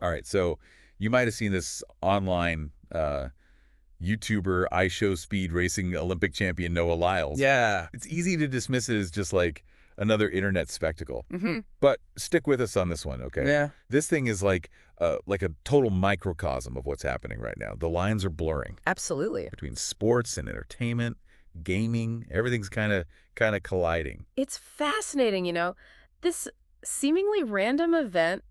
All right, so you might have seen this online YouTuber iShowSpeed racing Olympic champion Noah Lyles. Yeah. It's easy to dismiss it as just like another internet spectacle. Mm-hmm. But stick with us on this one, okay? Yeah. This thing is like a total microcosm of what's happening right now. The lines are blurring Absolutely. between sports and entertainment, gaming. Everything's kind of colliding. It's fascinating, this seemingly random event,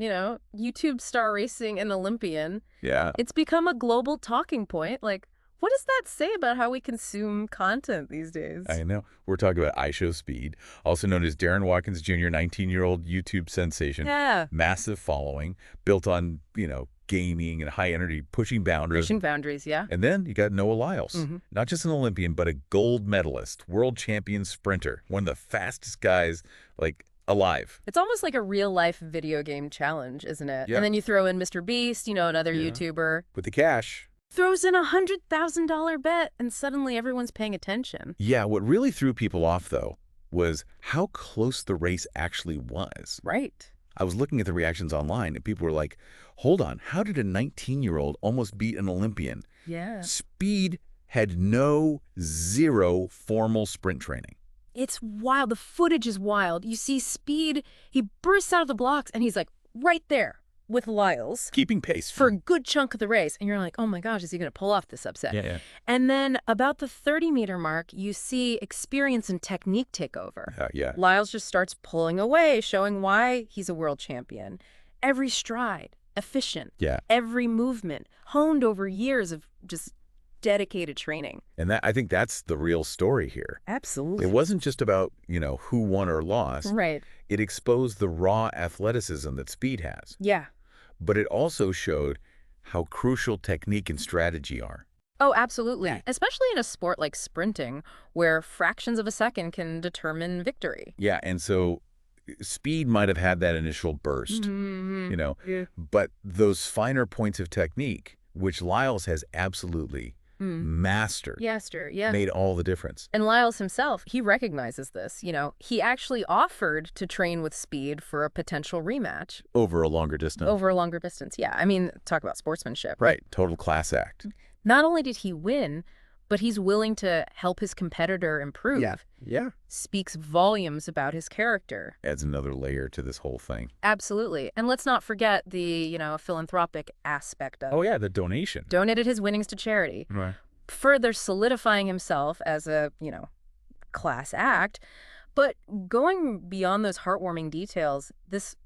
YouTube star racing an Olympian. Yeah. It's become a global talking point. Like, what does that say about how we consume content these days? I know. We're talking about iShowSpeed, also known as Darren Watkins Jr., 19-year-old YouTube sensation. Yeah. Massive following, built on, gaming and high energy, pushing boundaries. Pushing boundaries, yeah. And then you got Noah Lyles, Mm-hmm. not just an Olympian, but a gold medalist, world champion sprinter, one of the fastest guys, alive. It's almost like a real-life video game challenge, isn't it? Yeah. And then you throw in Mr. Beast, another Yeah. YouTuber. With the cash. Throws in a $100,000 bet, and suddenly everyone's paying attention. Yeah, what really threw people off, though, was how close the race actually was. Right. I was looking at the reactions online, and people were like, hold on, how did a 19-year-old almost beat an Olympian? Yeah. Speed had zero formal sprint training. It's wild. The footage is wild. You see Speed, he bursts out of the blocks, and he's like right there with Lyles Keeping pace. for a good chunk of the race. And you're like, oh my gosh, is he going to pull off this upset? Yeah. And then about the 30-meter mark, you see experience and technique take over. Yeah. Lyles just starts pulling away, showing why he's a world champion. Every stride, efficient. Yeah. Every movement, honed over years of just dedicated training. And I think that's the real story here. Absolutely. It wasn't just about, who won or lost. Right. It exposed the raw athleticism that Speed has. Yeah. But it also showed how crucial technique and strategy are. Oh, absolutely. Especially in a sport like sprinting, where fractions of a second can determine victory. Yeah, and so Speed might have had that initial burst, Yeah. but those finer points of technique, which Lyles has absolutely mastered, Yeah. made all the difference. And Lyles himself, he recognizes this. He actually offered to train with Speed for a potential rematch. Over a longer distance. Over a longer distance, yeah. I mean, talk about sportsmanship. Right, total class act. Not only did he win, but he's willing to help his competitor improve. Yeah. Speaks volumes about his character. Adds another layer to this whole thing. Absolutely. And let's not forget the, philanthropic aspect of it. Oh, yeah, the donation. Donated his winnings to charity. Right. Further solidifying himself as a, class act. But going beyond those heartwarming details, this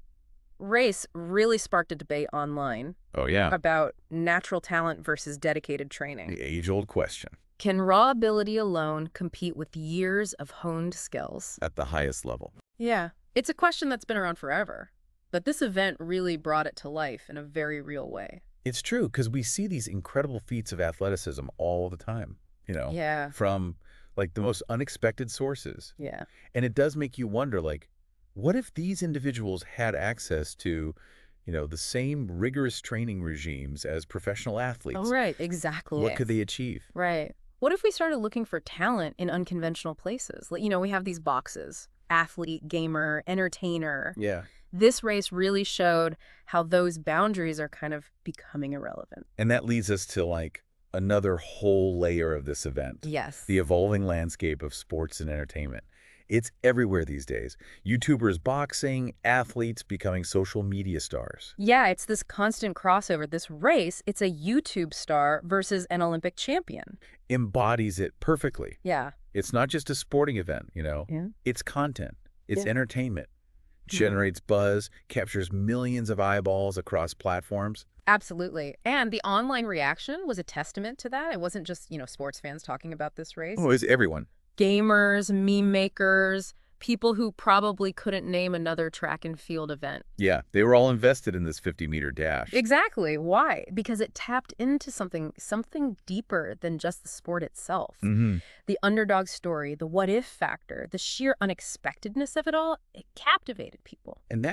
race really sparked a debate online Oh, yeah. about natural talent versus dedicated training. The age-old question. Can raw ability alone compete with years of honed skills? At the highest level. Yeah, it's a question that's been around forever, but this event really brought it to life in a very real way. It's true, because we see these incredible feats of athleticism all the time, Yeah. from the most unexpected sources. Yeah. And it does make you wonder, what if these individuals had access to, the same rigorous training regimes as professional athletes? Oh, right, exactly. What could they achieve? Right. What if we started looking for talent in unconventional places? We have these boxes: athlete, gamer, entertainer. Yeah. This race really showed how those boundaries are kind of becoming irrelevant. And that leads us to another whole layer of this event. Yes. The evolving landscape of sports and entertainment. It's everywhere these days. YouTubers boxing, athletes becoming social media stars. Yeah, it's this constant crossover. This race, it's a YouTube star versus an Olympic champion. Embodies it perfectly. Yeah. It's not just a sporting event, Yeah. It's content. It's Yeah. entertainment. Generates buzz, captures millions of eyeballs across platforms. Absolutely. And the online reaction was a testament to that. It wasn't just, sports fans talking about this race. Oh, it's everyone. Gamers, meme makers, people who probably couldn't name another track and field event. Yeah, they were all invested in this 50-meter dash. Exactly. Why? Because it tapped into something deeper than just the sport itself. Mm-hmm. The underdog story, the what-if factor, the sheer unexpectedness of it all, it captivated people. And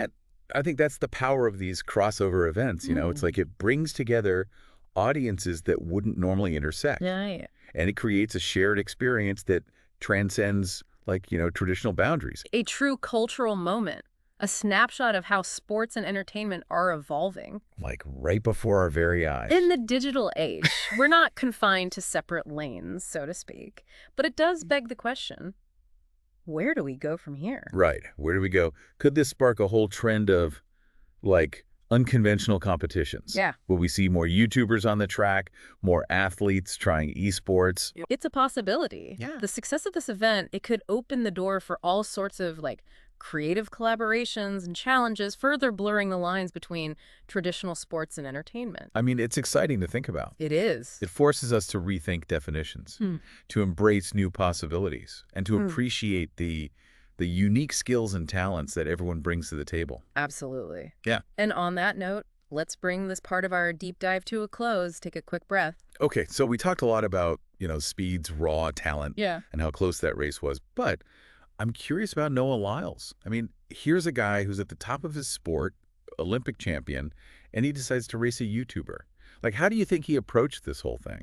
I think that's the power of these crossover events. It's like it brings together audiences that wouldn't normally intersect. Yeah. And it creates a shared experience that transcends traditional boundaries. A true cultural moment. A snapshot of how sports and entertainment are evolving. Like right before our very eyes. In the digital age, we're not confined to separate lanes, so to speak. But it does beg the question, where do we go from here? Right. Where do we go? Could this spark a whole trend of, like, unconventional competitions? Yeah. Will we see more YouTubers on the track, more athletes trying esports? It's a possibility. Yeah. The success of this event, it could open the door for all sorts of creative collaborations and challenges, further blurring the lines between traditional sports and entertainment. I mean, it's exciting to think about. It is. It forces us to rethink definitions, to embrace new possibilities, and to appreciate the unique skills and talents that everyone brings to the table. Absolutely. Yeah. And on that note, let's bring this part of our deep dive to a close. Take a quick breath. Okay, so we talked a lot about, Speed's raw talent Yeah. and how close that race was, but I'm curious about Noah Lyles. I mean, here's a guy who's at the top of his sport, Olympic champion, and he decides to race a YouTuber. Like, how do you think he approached this whole thing?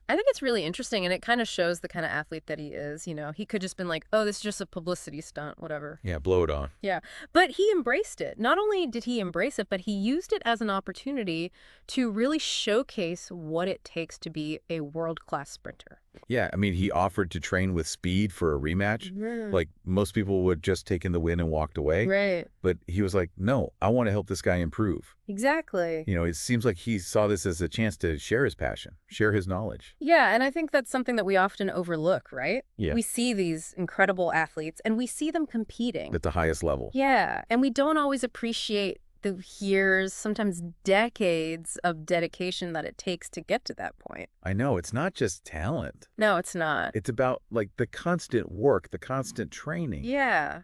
I think it's really interesting, and it kind of shows the kind of athlete that he is. He could just been like, oh, this is just a publicity stunt, whatever. Yeah, blow it on. Yeah. But he embraced it. Not only did he embrace it, but he used it as an opportunity to really showcase what it takes to be a world-class sprinter. Yeah, I mean, he offered to train with Speed for a rematch. Like, most people would just taken the win and walked away. Right. But he was like, no, I want to help this guy improve. Exactly. It seems like he saw this as a chance to share his passion, share his knowledge. Yeah, and I think that's something that we often overlook, right? Yeah. We see these incredible athletes, and we see them competing. At the highest level. Yeah, and we don't always appreciate the years, sometimes decades of dedication that it takes to get to that point. I know, it's not just talent. No, it's not. It's about, like, the constant work, the constant training. Yeah.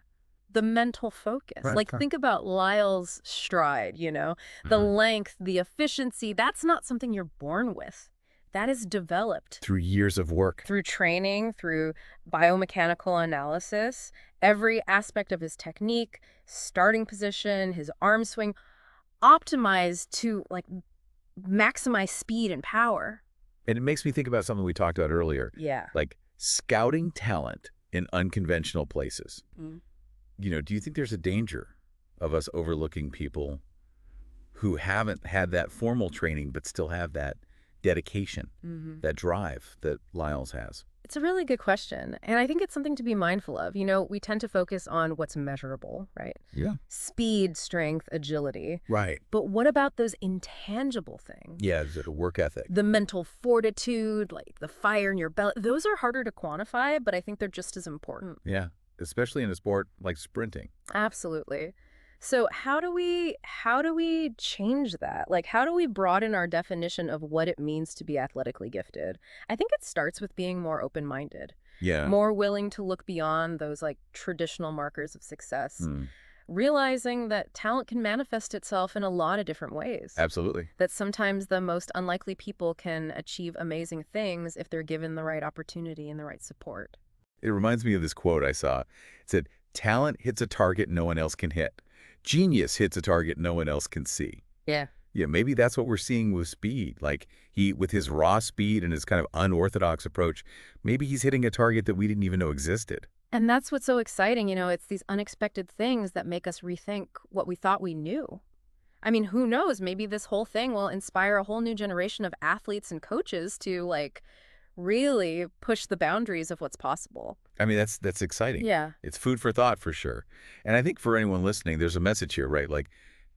The mental focus. Right. Think about Lyle's stride, the length, the efficiency. That's not something you're born with. That is developed Through years of work. through training, through biomechanical analysis, every aspect of his technique, starting position, his arm swing, optimized to maximize speed and power. And it makes me think about something we talked about earlier, Yeah. like scouting talent in unconventional places. Do you think there's a danger of us overlooking people who haven't had that formal training but still have that dedication, that drive that Lyles has? It's a really good question. And I think it's something to be mindful of. We tend to focus on what's measurable, right? Yeah. Speed, strength, agility. Right. But what about those intangible things? Yeah, is it a work ethic? The mental fortitude, the fire in your belly. Those are harder to quantify, but I think they're just as important. Yeah, especially in a sport like sprinting. Absolutely. So how do we change that? How do we broaden our definition of what it means to be athletically gifted? I think it starts with being more open-minded, Yeah. more willing to look beyond those traditional markers of success, realizing that talent can manifest itself in a lot of different ways. Absolutely. That sometimes the most unlikely people can achieve amazing things if they're given the right opportunity and the right support. It reminds me of this quote I saw. It said, "Talent hits a target no one else can hit. Genius hits a target no one else can see." Yeah. Yeah, maybe that's what we're seeing with Speed. Like, with his raw speed and his kind of unorthodox approach, maybe he's hitting a target that we didn't even know existed. And that's what's so exciting. It's these unexpected things that make us rethink what we thought we knew. I mean, who knows? Maybe this whole thing will inspire a whole new generation of athletes and coaches to really push the boundaries of what's possible. I mean, that's exciting. Yeah. It's food for thought for sure. And I think for anyone listening, there's a message here, right? Like,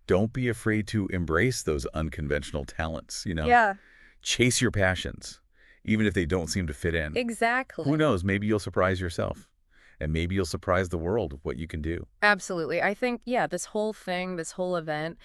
don't be afraid to embrace those unconventional talents, Yeah, Chase your passions, even if they don't seem to fit in. exactly. Who knows? Maybe you'll surprise yourself. And maybe you'll surprise the world with what you can do. Absolutely. I think, this whole thing, this whole event,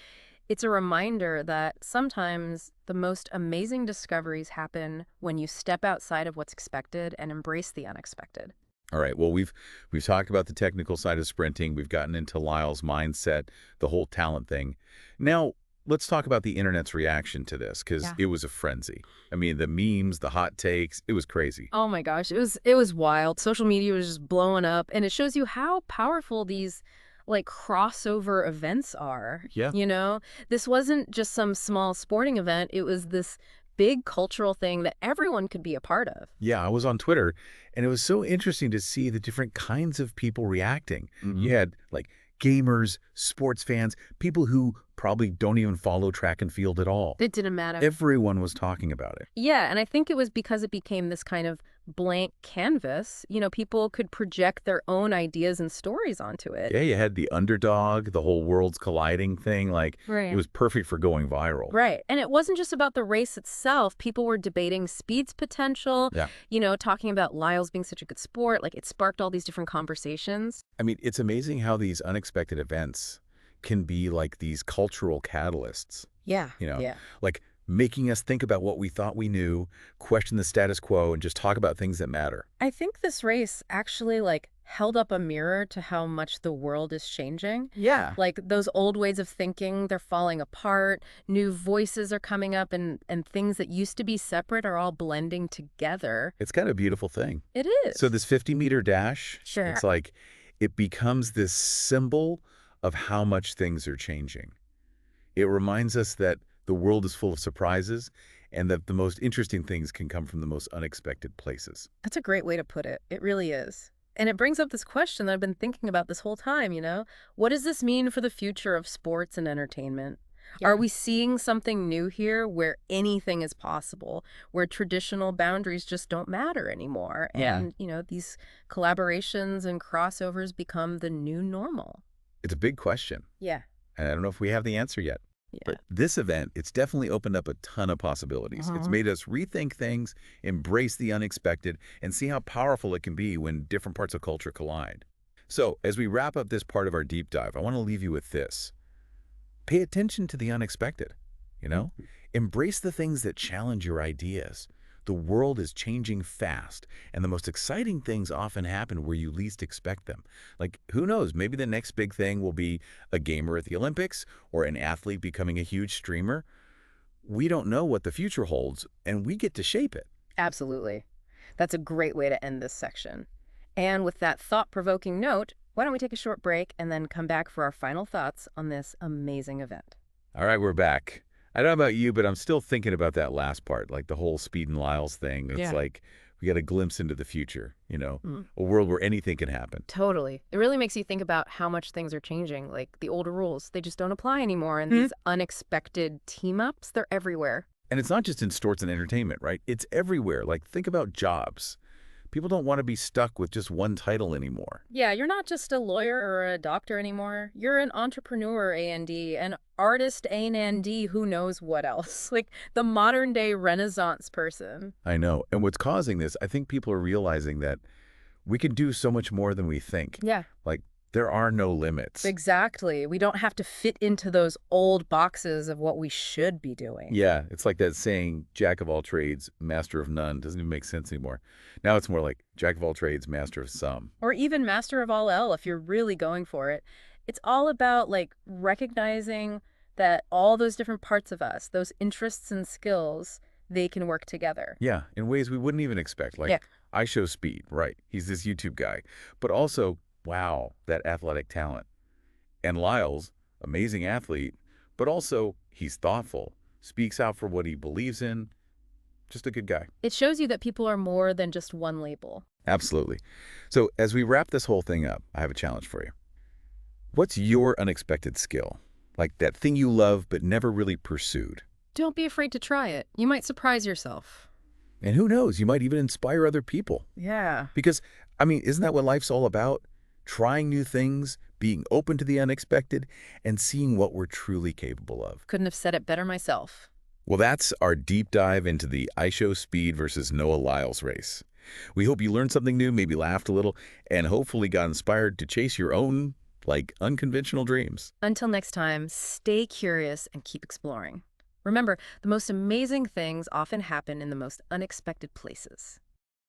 it's a reminder that sometimes the most amazing discoveries happen when you step outside of what's expected and embrace the unexpected. All right. Well, we've talked about the technical side of sprinting. We've gotten into Lyle's mindset, the whole talent thing. Now, let's talk about the internet's reaction to this, because it was a frenzy. I mean, the memes, the hot takes, it was crazy. Oh my gosh, it was wild. Social media was just blowing up, and it shows you how powerful these crossover events are. Yeah. This wasn't just some small sporting event. It was this big cultural thing that everyone could be a part of. Yeah, I was on Twitter, and it was so interesting to see the different kinds of people reacting. You had, gamers, sports fans, people who probably don't even follow track and field at all. It didn't matter. Everyone was talking about it. Yeah, and I think it was because it became this kind of blank canvas. People could project their own ideas and stories onto it. Yeah, you had the underdog, the whole worlds colliding thing. Like, Right. it was perfect for going viral. Right. And it wasn't just about the race itself. People were debating Speed's potential, Yeah. talking about Lyles being such a good sport. Like, it sparked all these different conversations. I mean, it's amazing how these unexpected events can be like these cultural catalysts, Yeah. Yeah. Like making us think about what we thought we knew, question the status quo, and just talk about things that matter. I think this race actually, held up a mirror to how much the world is changing. Yeah. Like, those old ways of thinking, they're falling apart. New voices are coming up, and things that used to be separate are all blending together. It's kind of a beautiful thing. It is. So this 50-meter dash, Sure. it's like it becomes this symbol of how much things are changing. It reminds us that the world is full of surprises and that the most interesting things can come from the most unexpected places. That's a great way to put it. It really is. And it brings up this question that I've been thinking about this whole time, What does this mean for the future of sports and entertainment? Yeah. Are we seeing something new here where anything is possible, where traditional boundaries just don't matter anymore? Yeah. And, these collaborations and crossovers become the new normal. It's a big question, Yeah. and I don't know if we have the answer yet. Yeah. But this event, it's definitely opened up a ton of possibilities. It's made us rethink things, embrace the unexpected, and see how powerful it can be when different parts of culture collide. So, as we wrap up this part of our deep dive, I want to leave you with this. Pay attention to the unexpected, Embrace the things that challenge your ideas. The world is changing fast, and the most exciting things often happen where you least expect them. Like, who knows, maybe the next big thing will be a gamer at the Olympics or an athlete becoming a huge streamer. We don't know what the future holds, and we get to shape it. Absolutely. That's a great way to end this section. And with that thought-provoking note, why don't we take a short break and then come back for our final thoughts on this amazing event? All right, we're back. I don't know about you, but I'm still thinking about that last part, like the whole Speed and Lyles thing. It's Yeah. like we got a glimpse into the future, Mm. a world where anything can happen. Totally. It really makes you think about how much things are changing. Like, the older rules, they just don't apply anymore. And these unexpected team-ups, they're everywhere. And it's not just in sports and entertainment, right? It's everywhere. Like, think about jobs. People don't want to be stuck with just one title anymore. Yeah, you're not just a lawyer or a doctor anymore. You're an entrepreneur, A&D, an artist, A&D, who knows what else. Like, the modern-day Renaissance person. I know. And what's causing this, I think people are realizing that we can do so much more than we think. Yeah. Like, there are no limits. Exactly. We don't have to fit into those old boxes of what we should be doing. Yeah, it's like that saying, jack of all trades, master of none. Doesn't even make sense anymore. Now it's more like jack of all trades, master of some. Or even master of all L if you're really going for it. It's all about, recognizing that all those different parts of us, those interests and skills, they can work together. Yeah, in ways we wouldn't even expect. Like, Yeah. iShowSpeed, right? He's this YouTube guy. But also, wow, that athletic talent. And Lyles, amazing athlete, but also he's thoughtful, speaks out for what he believes in. Just a good guy. It shows you that people are more than just one label. Absolutely. So as we wrap this whole thing up, I have a challenge for you. What's your unexpected skill? Like that thing you love but never really pursued? Don't be afraid to try it. You might surprise yourself. And who knows, you might even inspire other people. Yeah. Because, isn't that what life's all about? Trying new things, being open to the unexpected, and seeing what we're truly capable of. Couldn't have said it better myself. Well, that's our deep dive into the iShowSpeed versus Noah Lyles race. We hope you learned something new, maybe laughed a little, and hopefully got inspired to chase your own, unconventional dreams. Until next time, stay curious and keep exploring. Remember, the most amazing things often happen in the most unexpected places.